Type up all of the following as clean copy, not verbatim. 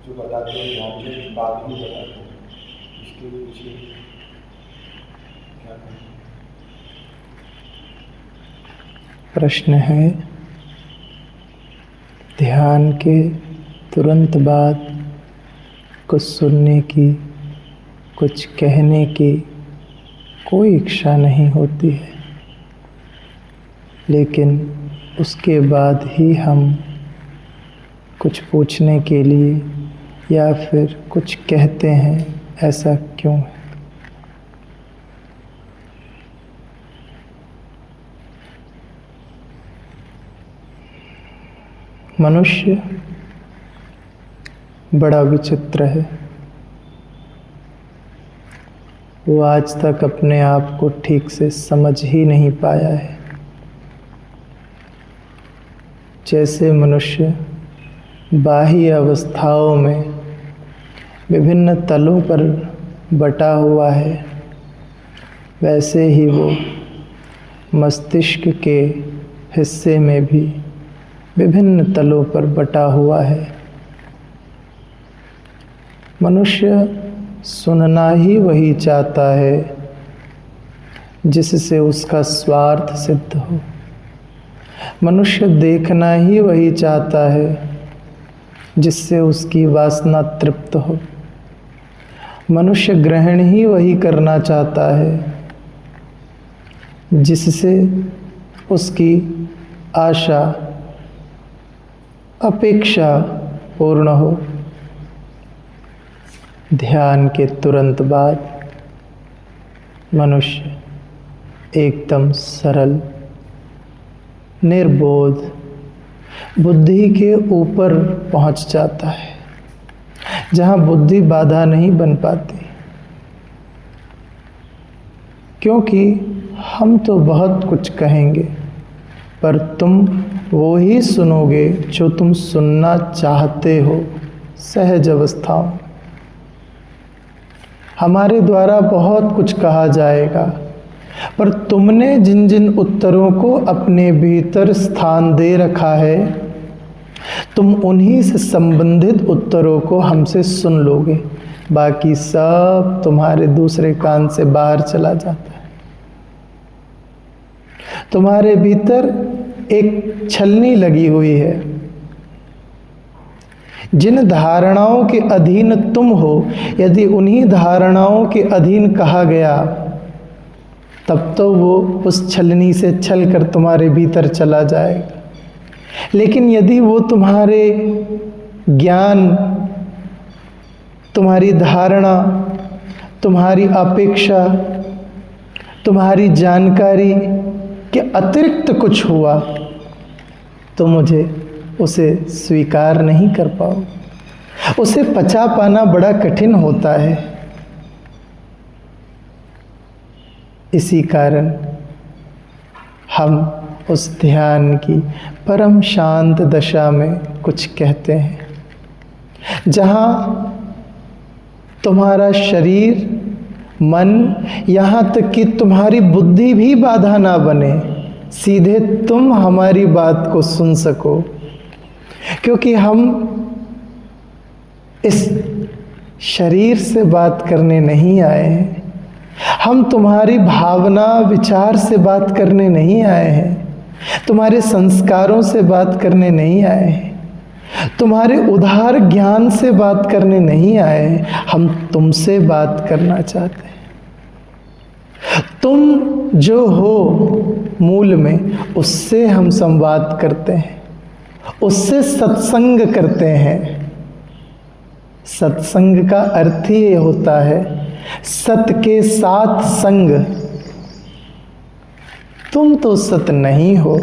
जो बताते हैं ध्यान के बाद भी बताते हैं, इसके पीछे क्या कहें? प्रश्न है, ध्यान के तुरंत बाद कुछ सुनने की, कुछ कहने की कोई इच्छा नहीं होती है, लेकिन उसके बाद ही हम कुछ पूछने के लिए या फिर कुछ कहते हैं, ऐसा क्यों है? मनुष्य बड़ा विचित्र है। वो आज तक अपने आप को ठीक से समझ ही नहीं पाया है। जैसे मनुष्य बाह्य अवस्थाओं में विभिन्न तलों पर बटा हुआ है, वैसे ही वो मस्तिष्क के हिस्से में भी विभिन्न तलों पर बटा हुआ है। मनुष्य सुनना ही वही चाहता है जिससे उसका स्वार्थ सिद्ध हो। मनुष्य देखना ही वही चाहता है जिससे उसकी वासना तृप्त हो। मनुष्य ग्रहण ही वही करना चाहता है जिससे उसकी आशा, अपेक्षा पूर्ण हो। ध्यान के तुरंत बाद मनुष्य एकदम सरल, निर्बोध बुद्धि के ऊपर पहुंच जाता है, जहां बुद्धि बाधा नहीं बन पाती। क्योंकि हम तो बहुत कुछ कहेंगे, पर तुम वो ही सुनोगे जो तुम सुनना चाहते हो। सहज अवस्थाओं हमारे द्वारा बहुत कुछ कहा जाएगा, पर तुमने जिन जिन उत्तरों को अपने भीतर स्थान दे रखा है, तुम उन्हीं से संबंधित उत्तरों को हमसे सुन लोगे। बाकी सब तुम्हारे दूसरे कान से बाहर चला जाता है। तुम्हारे भीतर एक छलनी लगी हुई है। जिन धारणाओं के अधीन तुम हो, यदि उन्हीं धारणाओं के अधीन कहा गया, तब तो वो उस छलनी से छल कर तुम्हारे भीतर चला जाएगा। लेकिन यदि वो तुम्हारे ज्ञान, तुम्हारी धारणा, तुम्हारी अपेक्षा, तुम्हारी जानकारी के अतिरिक्त कुछ हुआ, तो मुझे उसे स्वीकार नहीं कर पाओ। उसे पचा पाना बड़ा कठिन होता है। इसी कारण हम उस ध्यान की परम शांत दशा में कुछ कहते हैं, जहाँ तुम्हारा शरीर, मन, यहाँ तक कि तुम्हारी बुद्धि भी बाधा ना बने, सीधे तुम हमारी बात को सुन सको। क्योंकि हम इस शरीर से बात करने नहीं आए हैं, हम तुम्हारी भावना विचार से बात करने नहीं आए हैं, तुम्हारे संस्कारों से बात करने नहीं आए हैं, तुम्हारे उदार ज्ञान से बात करने नहीं आए हैं। हम तुमसे बात करना चाहते हैं। तुम जो हो मूल में, उससे हम संवाद करते हैं, उससे सत्संग करते हैं। सत्संग का अर्थ ही ये होता है, सत के साथ संग। तुम तो सत नहीं हो,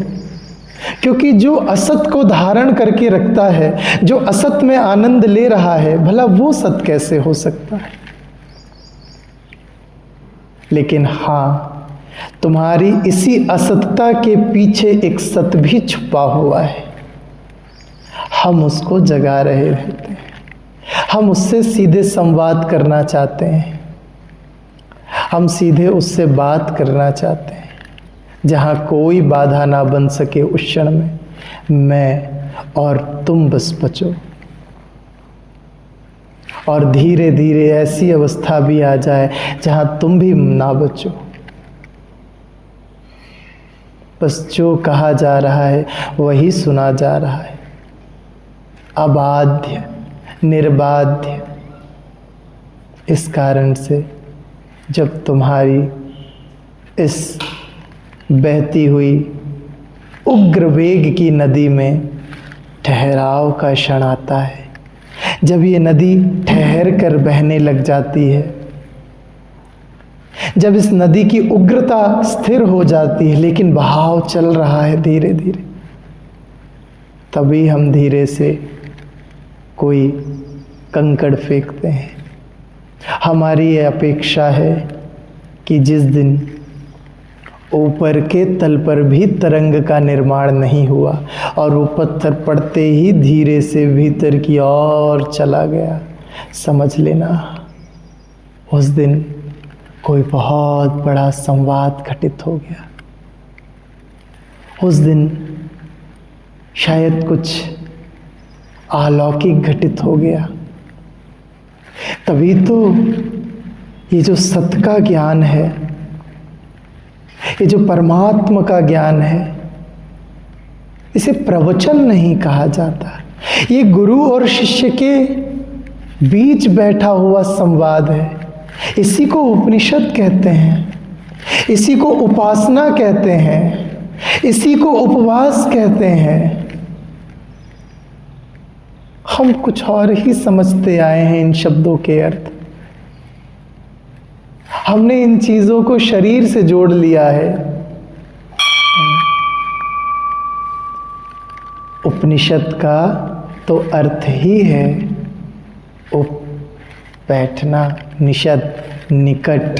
क्योंकि जो असत को धारण करके रखता है, जो असत में आनंद ले रहा है, भला वो सत कैसे हो सकता है? लेकिन हाँ, तुम्हारी इसी असतता के पीछे एक सत भी छुपा हुआ है। हम उसको जगा रहे होते हैं, हम उससे सीधे संवाद करना चाहते हैं, हम सीधे उससे बात करना चाहते हैं, जहाँ कोई बाधा ना बन सके। उस क्षण में मैं और तुम बस बचो। और धीरे धीरे ऐसी अवस्था भी आ जाए जहां तुम भी ना बचो। बस जो कहा जा रहा है वही सुना जा रहा है, अबाध्य निर्बाध्य। इस कारण से जब तुम्हारी इस बहती हुई उग्र वेग की नदी में ठहराव का क्षण आता है, जब ये नदी ठहर कर बहने लग जाती है, जब इस नदी की उग्रता स्थिर हो जाती है लेकिन बहाव चल रहा है धीरे धीरे, तभी हम धीरे से कोई कंकड़ फेंकते हैं। हमारी ये अपेक्षा है कि जिस दिन ऊपर के तल पर भी तरंग का निर्माण नहीं हुआ और वो पत्थर पड़ते ही धीरे से भीतर की ओर चला गया, समझ लेना उस दिन कोई बहुत बड़ा संवाद घटित हो गया। उस दिन शायद कुछ अलौकिक घटित हो गया। तभी तो ये जो सत्य का ज्ञान है, ये जो परमात्मा का ज्ञान है, इसे प्रवचन नहीं कहा जाता। ये गुरु और शिष्य के बीच बैठा हुआ संवाद है। इसी को उपनिषद कहते हैं, इसी को उपासना कहते हैं, इसी को उपवास कहते हैं। हम कुछ और ही समझते आए हैं इन शब्दों के अर्थ। हमने इन चीजों को शरीर से जोड़ लिया है। उपनिषद का तो अर्थ ही है उप बैठना, निषद निकट।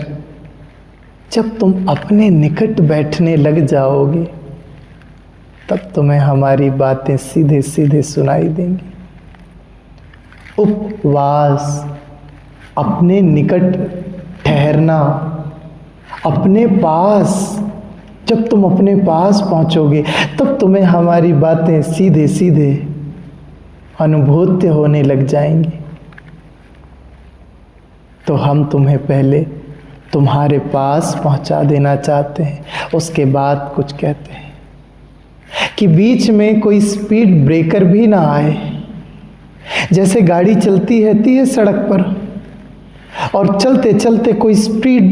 जब तुम अपने निकट बैठने लग जाओगे तब तुम्हें हमारी बातें सीधे सीधे सुनाई देंगी। उपवास, अपने निकट ठहरना, अपने पास। जब तुम अपने पास पहुंचोगे तब तुम्हें हमारी बातें सीधे सीधे अनुभूत्य होने लग जाएंगी। तो हम तुम्हें पहले तुम्हारे पास पहुंचा देना चाहते हैं, उसके बाद कुछ कहते हैं कि बीच में कोई स्पीड ब्रेकर भी ना आए। जैसे गाड़ी चलती रहती है सड़क पर और चलते चलते कोई स्पीड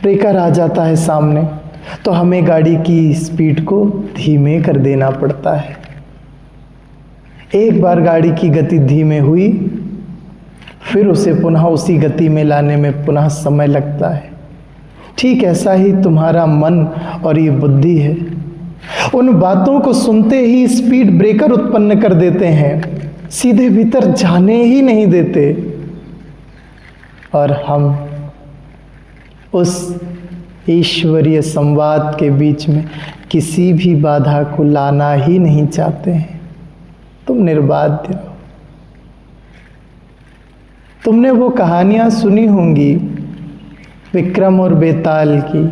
ब्रेकर आ जाता है सामने, तो हमें गाड़ी की स्पीड को धीमे कर देना पड़ता है। एक बार गाड़ी की गति धीमे हुई, फिर उसे पुनः उसी गति में लाने में पुनः समय लगता है। ठीक ऐसा ही तुम्हारा मन और ये बुद्धि है। उन बातों को सुनते ही स्पीड ब्रेकर उत्पन्न कर देते हैं, सीधे भीतर जाने ही नहीं देते। और हम उस ईश्वरीय संवाद के बीच में किसी भी बाधा को लाना ही नहीं चाहते हैं। तुम निर्बाध्य हो। तुमने वो कहानियाँ सुनी होंगी विक्रम और बेताल की,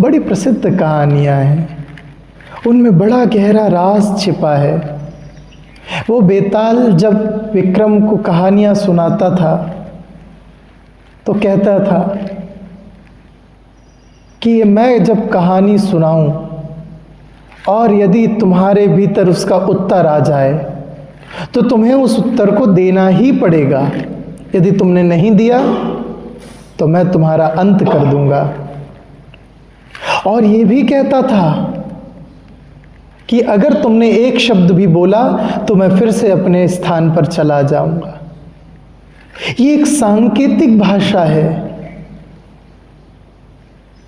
बड़ी प्रसिद्ध कहानियाँ हैं। उनमें बड़ा गहरा राज छिपा है। वो बेताल जब विक्रम को कहानियाँ सुनाता था तो कहता था कि मैं जब कहानी सुनाऊं और यदि तुम्हारे भीतर उसका उत्तर आ जाए तो तुम्हें उस उत्तर को देना ही पड़ेगा। यदि तुमने नहीं दिया तो मैं तुम्हारा अंत कर दूंगा। और ये भी कहता था कि अगर तुमने एक शब्द भी बोला तो मैं फिर से अपने स्थान पर चला जाऊंगा। ये एक सांकेतिक भाषा है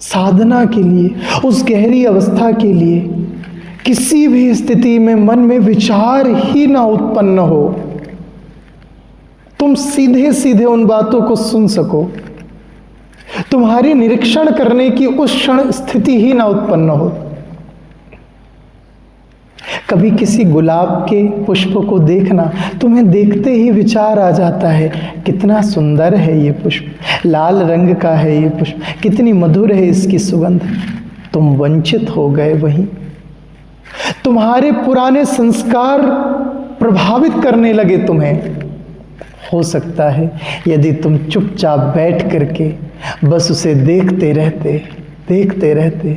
साधना के लिए, उस गहरी अवस्था के लिए। किसी भी स्थिति में मन में विचार ही ना उत्पन्न हो, तुम सीधे सीधे उन बातों को सुन सको, तुम्हारी निरीक्षण करने की उस क्षण स्थिति ही ना उत्पन्न हो। कभी किसी गुलाब के पुष्प को देखना, तुम्हें देखते ही विचार आ जाता है, कितना सुंदर है ये पुष्प, लाल रंग का है ये पुष्प, कितनी मधुर है इसकी सुगंध। तुम वंचित हो गए वहीं। तुम्हारे पुराने संस्कार प्रभावित करने लगे तुम्हें, हो सकता है यदि तुम चुपचाप बैठ करके बस उसे देखते रहते,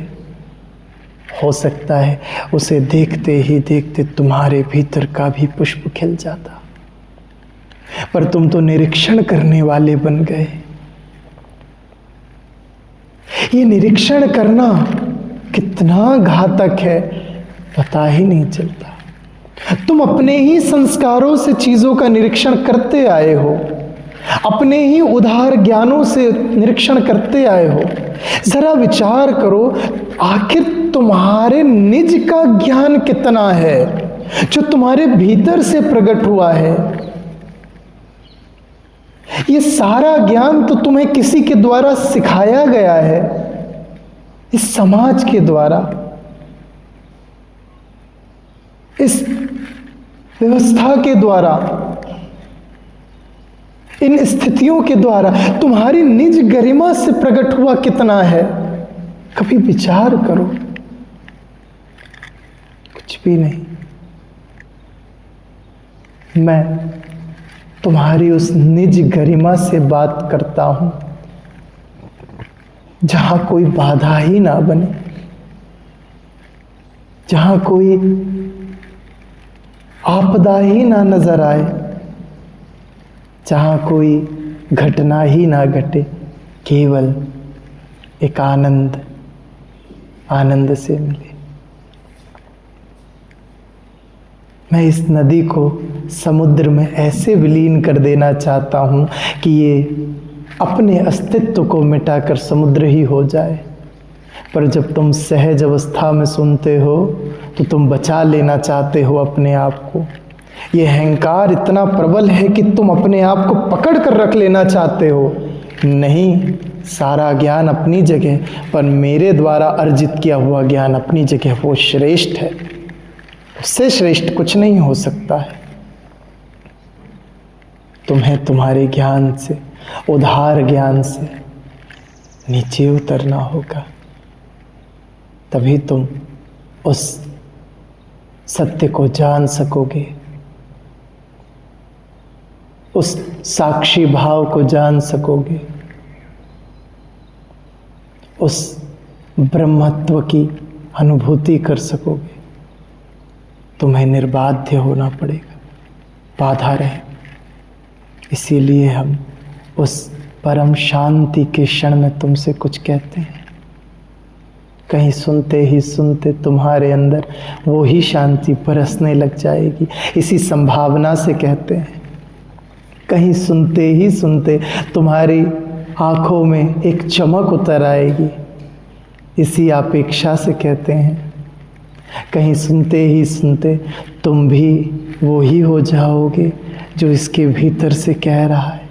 हो सकता है उसे देखते ही देखते तुम्हारे भीतर का भी पुष्प खिल जाता। पर तुम तो निरीक्षण करने वाले बन गए। ये निरीक्षण करना कितना घातक है पता ही नहीं चलता। तुम अपने ही संस्कारों से चीजों का निरीक्षण करते आए हो, अपने ही उदार ज्ञानों से निरीक्षण करते आए हो। जरा विचार करो, आखिर तुम्हारे निज का ज्ञान कितना है जो तुम्हारे भीतर से प्रकट हुआ है। ये सारा ज्ञान तो तुम्हें किसी के द्वारा सिखाया गया है, इस समाज के द्वारा, इस व्यवस्था के द्वारा, इन स्थितियों के द्वारा। तुम्हारी निज गरिमा से प्रकट हुआ कितना है, कभी विचार करो। कुछ भी नहीं। मैं तुम्हारी उस निज गरिमा से बात करता हूं जहां कोई बाधा ही ना बने, जहां कोई आपदा ही ना नजर आए, जहां कोई घटना ही ना घटे, केवल एक आनंद से मिले। मैं इस नदी को समुद्र में ऐसे विलीन कर देना चाहता हूं कि ये अपने अस्तित्व को मिटाकर समुद्र ही हो जाए। पर जब तुम सहज अवस्था में सुनते हो तो तुम बचा लेना चाहते हो अपने आप को। ये अहंकार इतना प्रबल है कि तुम अपने आप को पकड़ कर रख लेना चाहते हो। नहीं, सारा ज्ञान अपनी जगह, पर मेरे द्वारा अर्जित किया हुआ ज्ञान अपनी जगह, वो श्रेष्ठ है। उससे श्रेष्ठ कुछ नहीं हो सकता है। तुम्हें तुम्हारे ज्ञान से, उदार ज्ञान से नीचे उतरना होगा, तभी तुम उस सत्य को जान सकोगे, उस साक्षी भाव को जान सकोगे, उस ब्रह्मत्व की अनुभूति कर सकोगे। तुम्हें निर्बाध्य होना पड़ेगा, बाधा रहे। इसीलिए हम उस परम शांति के क्षण में तुमसे कुछ कहते हैं। कहीं सुनते ही सुनते तुम्हारे अंदर वो ही शांति बरसने लग जाएगी, इसी संभावना से कहते हैं। कहीं सुनते ही सुनते तुम्हारी आंखों में एक चमक उतर आएगी, इसी अपेक्षा से कहते हैं। कहीं सुनते ही सुनते तुम भी वो ही हो जाओगे जो इसके भीतर से कह रहा है,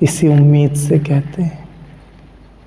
इसी उम्मीद से कहते हैं।